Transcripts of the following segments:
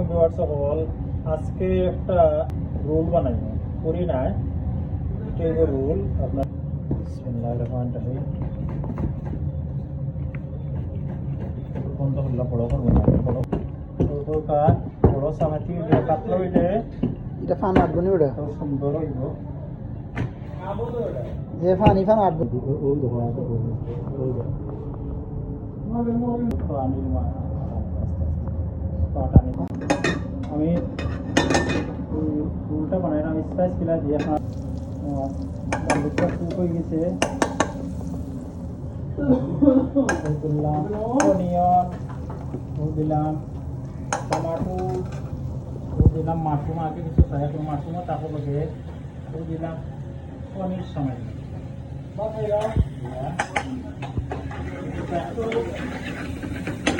আলাইকুম ভিউয়ার্স সকল। আজকে একটা রোল বানাইব করি নাই, এটা হইব রোল। আপনার বিসমিল্লাহির রহমানির রহিম। বন্ধ করলাম, বড় করবো না, বড় কা বড় সামাতি কাটলো হইলে এটা ফান আটবো নি ওটা খুব সুন্দর হইব। যে ফান ইফান আটবো ওই দেখো ওই দেখো তো আমি আমি রোলটা বানাইলাম। আমি স্পাইস কিলা দিয়ে গার্লিকটা কুক হয়ে গেছে, দিলাম অনিয়ন, দিলাম টমাটো, দিলাম মাশরুম, আগে কিছু ফ্রাই করে মাশরুম, তারপর লগে দিলাম পনির সময়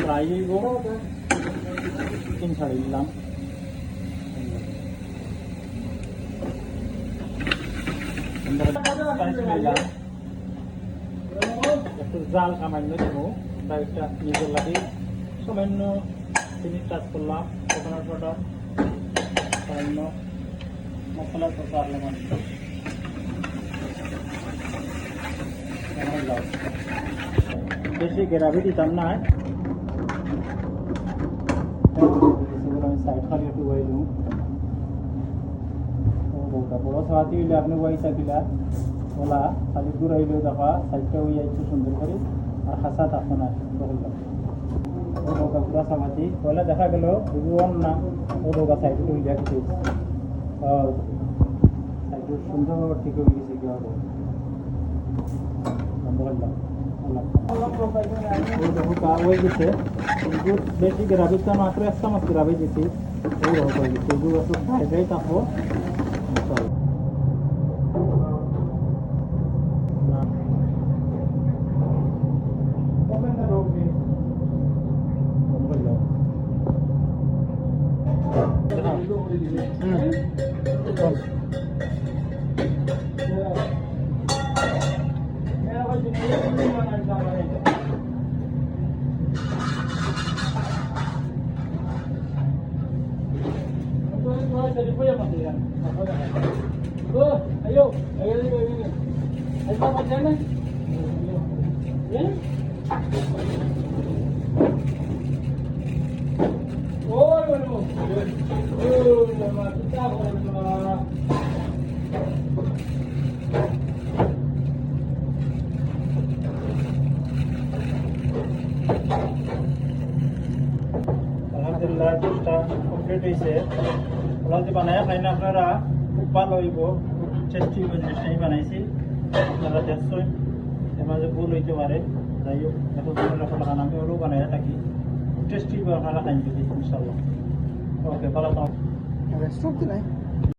ফ্রাই হইব। চিকেন ছাড়িয়ে দিলাম, একটু জাল সামান্য দেবো, একটা নিজের লাগে সামান্য চিনি টাচ করলাম, কোকোনাট বাটার, সামান্য মশলা পারলাম, বেশি গ্রাভি দিতাম না। আমি সাইড খালি একটু বই দিই, বড় সাহাতি হইলে আপনি ওয়াই চাপিলা ওলা খালি দূর হইলেও দেখা সাইডটা ওই একটু সুন্দর করে আর হাসা থাকো না পুরা সামাতি ওলা দেখা গেল না ও দোকা সাইড হইলে কিছু সাইড সুন্দর ঠিক হয়ে গেছে কি হবে বন্ধ করলাম। হয়ে গেছে কিন্তু বেশি গ্রাভিটা মাত্র এক চামচ গ্রাভি দিচ্ছি, এই রকম হয়ে গেছে। এগুলো একটু ফ্রাই ফ্রাই থাকবো। Ayo, apa macam ni? Oh, আলহামদুলিল্লাহ ডিশটা কমপ্লিট হয়েছে। ওরা যে বানায় খাই না আপনারা, খুব ভালো হইব, টেস্টি জিনিসটাই বানাইছি। আপনারা দেখছেন এর মাঝে ভুল হইতে পারে, যাই হোক এত লাগান আমি ওরও বানাই থাকি, টেস্টি আপনারা খাই যদি ইনশাল্লাহ। ওকে ভালো থাকুন। রেস্টুরেন্ট নাই।